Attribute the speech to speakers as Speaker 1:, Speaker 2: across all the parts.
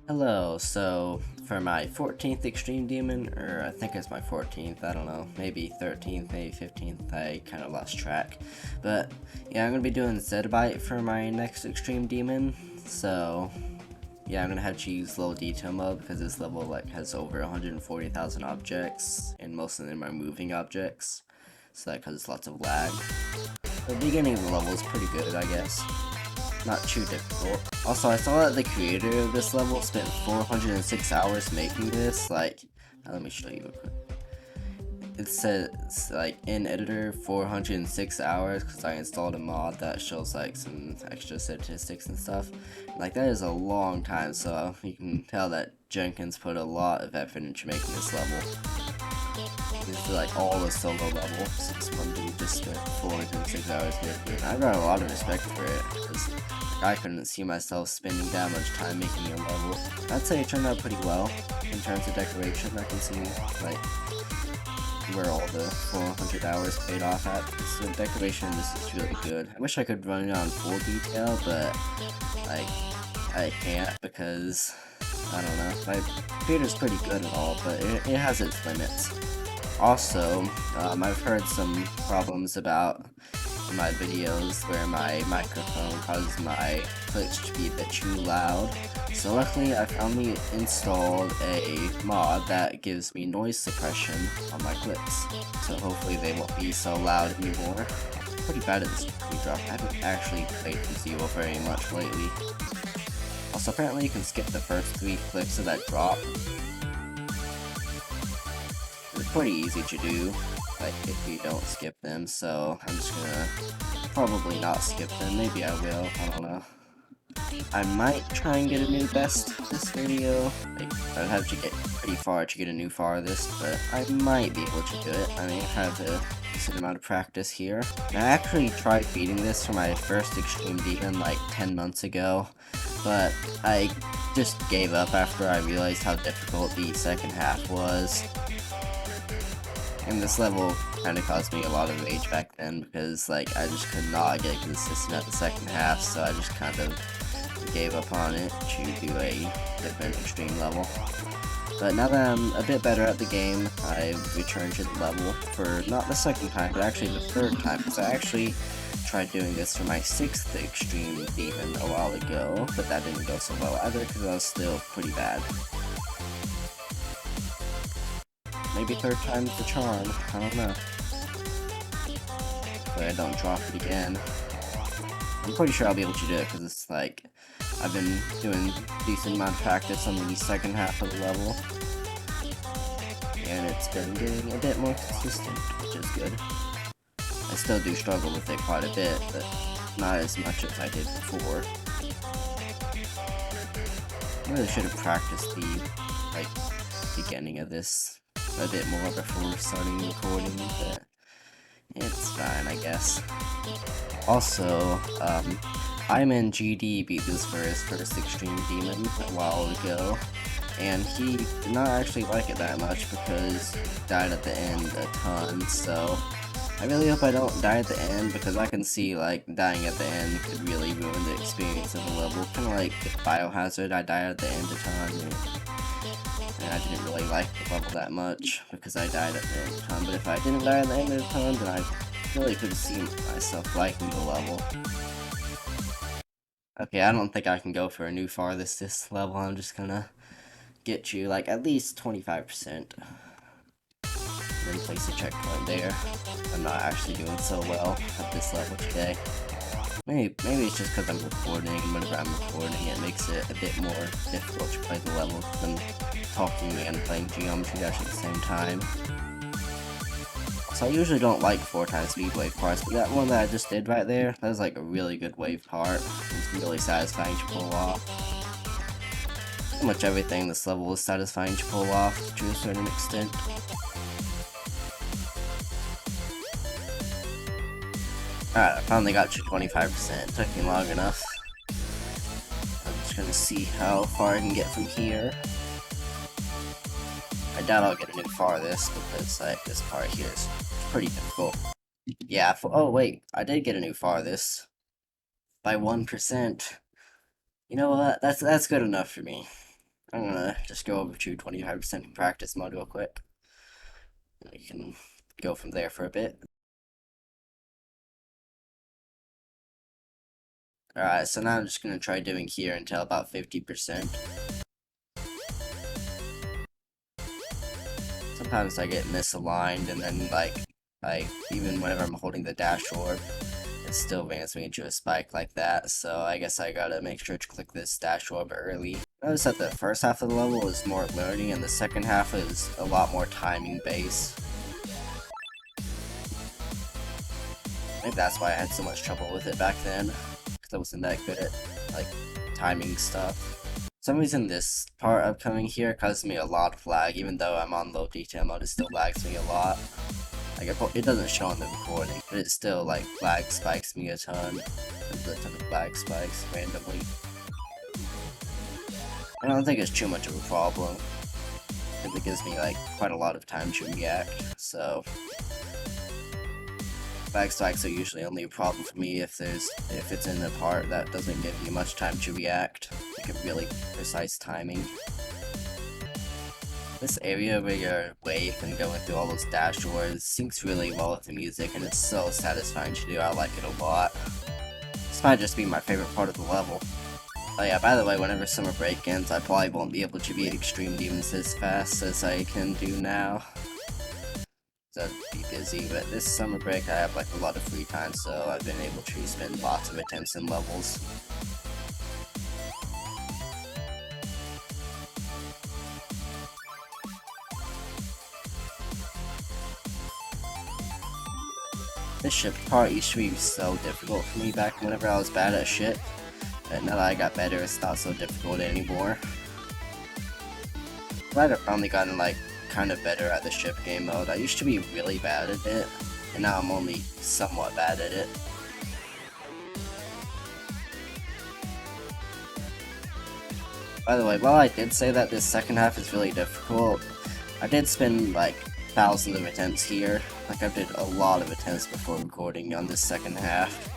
Speaker 1: Hello, so for my 14th Extreme Demon, or I think it's my 14th, I don't know, maybe 13th, maybe 15th, I kind of lost track. But yeah, I'm going to be doing Zettabyte for my next Extreme Demon, so yeah, I'm going to have to use low detail mode because this level has over 140,000 objects, and most of them are moving objects, so that causes lots of lag. The beginning of the level is pretty good, I guess. Not too difficult. Also, I saw that the creator of this level spent 406 hours making this. Let me show you real quick. It says, in editor 406 hours because I installed a mod that shows, some extra statistics and stuff. That is a long time, so you can tell that Jenkins put a lot of effort into making this level. This is all the solo level, since one dude just spent 406 hours making it. I got a lot of respect for it, because I couldn't see myself spending that much time making a level. I'd say it turned out pretty well, in terms of decoration. I can see, where all the 400 hours paid off at. So the decoration in this is really good. I wish I could run it on full detail, but, I can't, because, I don't know, my computer's pretty good and all, but it has its limits. Also, I've heard some problems about my videos where my microphone causes my clicks to be a bit too loud. So luckily I finally installed a mod that gives me noise suppression on my clicks. So hopefully they won't be so loud anymore. I'm pretty bad at this quick drop. I haven't actually played Zero very much lately. Also, apparently you can skip the first 3 clicks of that drop. It's pretty easy to do, if you don't skip them, so I'm just gonna probably not skip them. Maybe I will, I don't know. I might try and get a new best this video. I'd have to get pretty far to get a new farthest, but I might be able to do it. I mean, I have a decent amount of practice here. I actually tried beating this for my first Extreme Demon 10 months ago, but I just gave up after I realized how difficult the second half was. And this level kind of caused me a lot of rage back then because, I just could not get consistent at the second half, so I just kind of gave up on it to do a different extreme level. But now that I'm a bit better at the game, I've returned to the level for not the second time, but actually the third time, because I actually tried doing this for my 6th Extreme Demon a while ago, but that didn't go so well either because I was still pretty bad. Maybe third time's the charm, I don't know. But I don't drop it again. I'm pretty sure I'll be able to do it, because it's I've been doing a decent amount of practice on the second half of the level. And it's been getting a bit more consistent, which is good. I still do struggle with it quite a bit, but not as much as I did before. I really should have practiced the, beginning of this a bit more before starting recording, but it's fine, I guess. Also, in GD beat this for his first Extreme Demon a while ago, and he did not actually like it that much because he died at the end a ton, so I really hope I don't die at the end, because I can see, dying at the end could really ruin the experience of the level. Kinda like with Biohazard, I died at the end a ton, and I didn't really like the level that much because I died at the end of the time. But if I didn't die at the end of the time, then I really could see myself liking the level. Okay, I don't think I can go for a new farthest this level. I'm just gonna get you at least 25%. Then place a checkpoint there. I'm not actually doing so well at this level today. Maybe it's just because I'm recording, and whenever I'm recording it makes it a bit more difficult to play the level because I'm talking and playing Geometry Dash at the same time. So I usually don't like 4x speed wave parts, but that one that I just did right there, that was a really good wave part. It's really satisfying to pull off. Pretty much everything in this level is satisfying to pull off to a certain extent. Alright, I finally got to 25%. Took me long enough. I'm just gonna see how far I can get from here. I doubt I'll get a new farthest because this part here is pretty difficult. Yeah, oh wait, I did get a new farthest by 1%. You know what? That's good enough for me. I'm gonna just go over to 25% practice mode real quick. We can go from there for a bit. Alright, so now I'm just gonna try doing here until about 50%. Sometimes I get misaligned, and then like even whenever I'm holding the dash orb, it still vans me into a spike like that, so I guess I gotta make sure to click this dash orb early. Notice that the first half of the level is more learning, and the second half is a lot more timing based. Maybe that's why I had so much trouble with it back then, because I wasn't that good at, like, timing stuff. For some reason this part upcoming here causes me a lot of lag, even though I'm on low detail mode, it still lags me a lot. Like, it doesn't show on the recording, but it still, like, lag spikes me a ton. There's a ton of lag spikes randomly. I don't think it's too much of a problem, because it gives me, like, quite a lot of time to react, so... Lag spikes are usually only a problem for me if it's in a part that doesn't give you much time to react, like a really precise timing. This area where you're wave and going through all those dash doors syncs really well with the music, and it's so satisfying to do. I like it a lot. This might just be my favorite part of the level. Oh yeah, by the way, whenever summer break ends, I probably won't be able to beat Extreme Demons as fast as I can do now. I'd be busy, but this summer break I have like a lot of free time, so I've been able to spend lots of attempts and levels. This ship part used to be so difficult for me back whenever I was bad at ship, but now that I got better, it's not so difficult anymore. Glad I've finally gotten like kind of better at the ship game mode. I used to be really bad at it, and now I'm only somewhat bad at it. By the way, while I did say that this second half is really difficult, I did spend like thousands of attempts here. Like I did a lot of attempts before recording on this second half.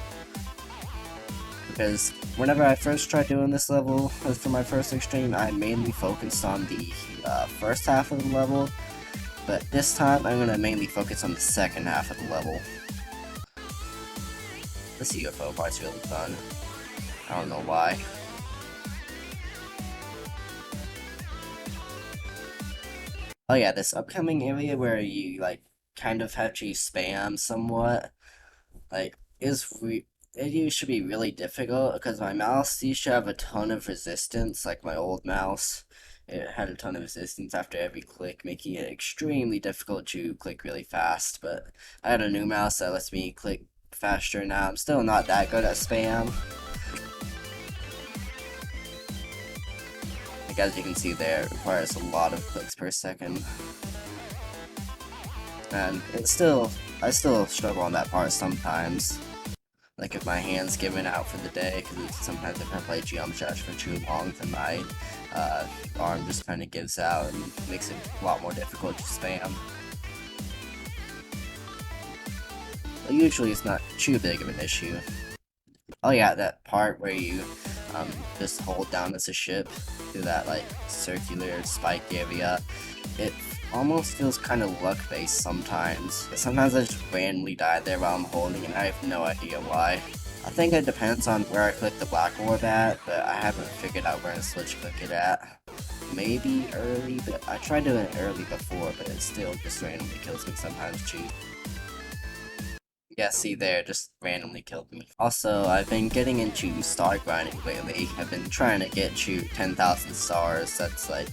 Speaker 1: Because whenever I first tried doing this level for my first extreme, I mainly focused on the first half of the level, but this time I'm going to mainly focus on the second half of the level. This UFO part's really fun. I don't know why. Oh yeah, this upcoming area where you like kind of have to spam somewhat, like it used to be really difficult because my mouse used to have a ton of resistance, like my old mouse. It had a ton of resistance after every click, making it extremely difficult to click really fast, but I had a new mouse that lets me click faster now. I'm still not that good at spam. Like as you can see there, it requires a lot of clicks per second. And I still struggle on that part sometimes. Like if my hand's giving out for the day, because sometimes if I play Jump Dash for too long, then my arm just kind of gives out and makes it a lot more difficult to spam. But usually it's not too big of an issue. Oh yeah, that part where you just hold down as a ship through that like circular spike area, it almost feels kind of luck-based sometimes. Sometimes I just randomly die there while I'm holding and I have no idea why. I think it depends on where I click the black orb at, but I haven't figured out where to switch click it at. Maybe early, but I tried doing it early before, but it still just randomly kills me sometimes too. Yeah, see there, just randomly killed me. Also, I've been getting into star grinding lately. I've been trying to get to 10,000 stars. That's like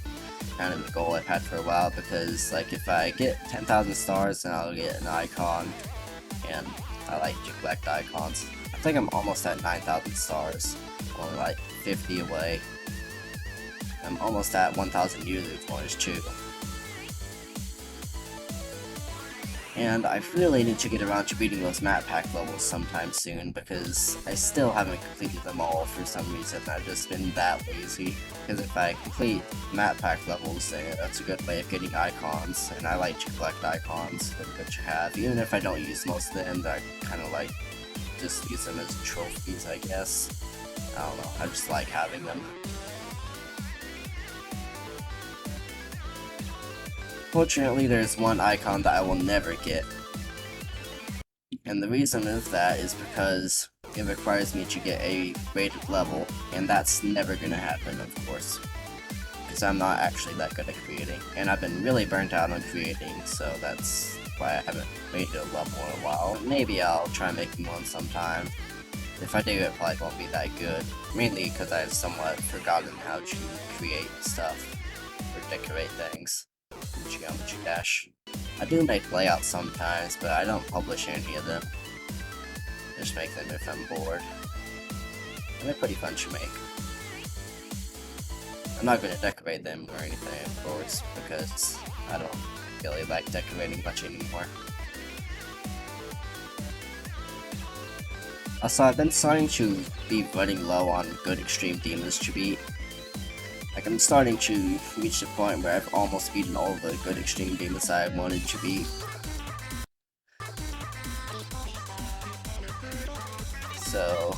Speaker 1: kind of the goal I've had for a while, because like if I get 10,000 stars, then I'll get an icon, and I like to collect icons. I think I'm almost at 9,000 stars, only like 50 away. I'm almost at 1,000 user points too. And I really need to get around to beating those map pack levels sometime soon, because I still haven't completed them all for some reason. I've just been that lazy. Because if I complete map pack levels, then that's a good way of getting icons, and I like to collect icons. They're good to have. Even if I don't use most of them, I kind of like just use them as trophies, I guess. I don't know, I just like having them. unfortunately, there's one icon that I will never get. And the reason of that is because it requires me to get a rated level, and that's never gonna happen, of course. Because I'm not actually that good at creating, and I've been really burnt out on creating, so that's why I haven't rated a level in a while. Maybe I'll try making one sometime. If I do, it probably won't be that good, mainly because I've somewhat forgotten how to create stuff or decorate things in Geometry Dash. I do make layouts sometimes, but I don't publish any of them. Just make them if I'm bored. And they're pretty fun to make. I'm not going to decorate them or anything, of course, because I don't really like decorating much anymore. Also, I've been starting to be running low on good extreme demons to beat. Like, I'm starting to reach the point where I've almost beaten all the good extreme demons I wanted to beat. So,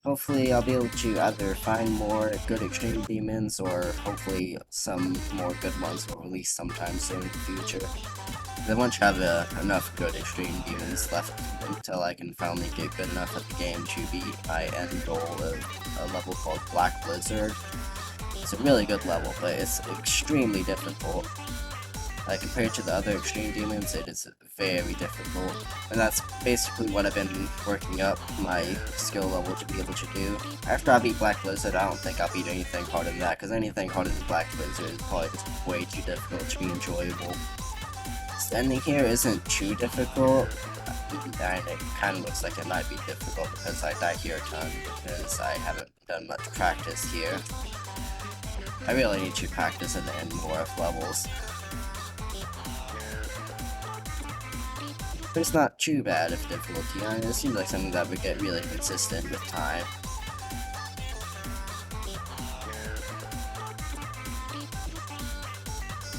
Speaker 1: hopefully I'll be able to either find more good extreme demons, or hopefully some more good ones will release sometime soon in the future. I want to have enough good extreme demons left until I can finally get good enough at the game to beat my end goal of a level called Black Blizzard. It's a really good level, but it's extremely difficult. Like, compared to the other extreme demons, it is very difficult. And that's basically what I've been working up my skill level to be able to do. After I beat Black Blizzard, I don't think I'll beat anything harder than that, because anything harder than Black Blizzard is probably just way too difficult to be enjoyable. Standing here isn't too difficult, and it kind of looks like it might be difficult because I die here a ton, because I haven't done much practice here. I really need to practice at the end more of levels. But it's not too bad of difficulty. I mean, it seems like something that would get really consistent with time.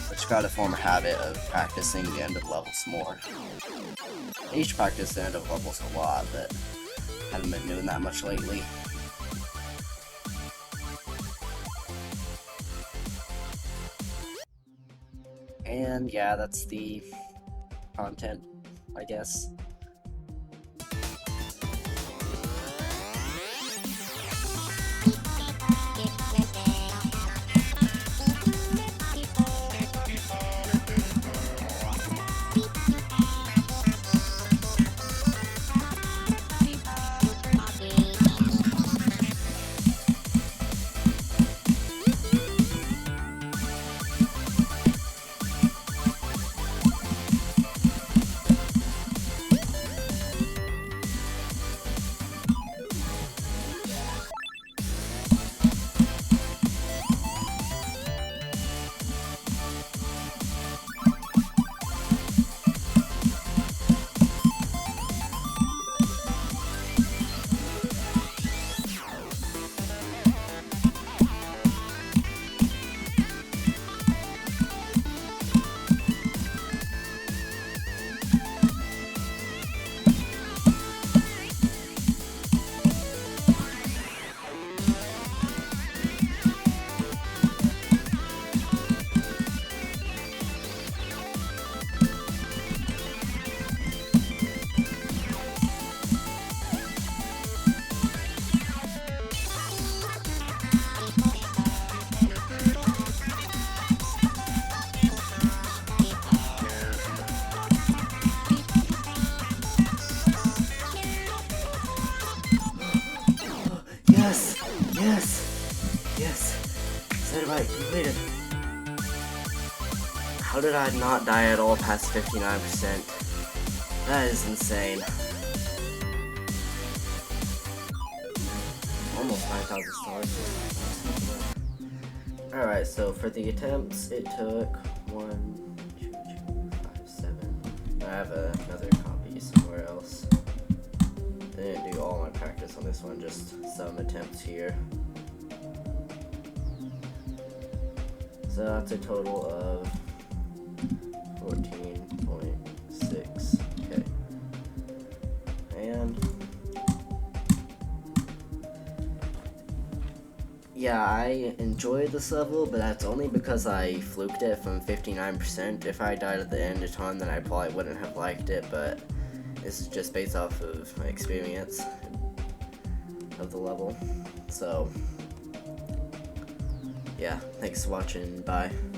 Speaker 1: Just gotta form a habit of practicing the end of levels more. I used to practice the end of levels a lot, but haven't been doing that much lately. And yeah, that's the content, I guess. Yes! Yes! Yes! Zettabyte completed. How did I not die at all past 59%? That is insane. Almost 9,000 stars. Alright, so for the attempts, it took 1, 2, 5, 7. I have another copy somewhere else. I didn't do all my practice on this one, just some attempts here. So that's a total of 14.6. Okay. And yeah, I enjoyed this level, but that's only because I fluked it from 59%. If I died at the end of time, then I probably wouldn't have liked it, but this is just based off of my experience of the level. So, yeah, thanks for watching, bye.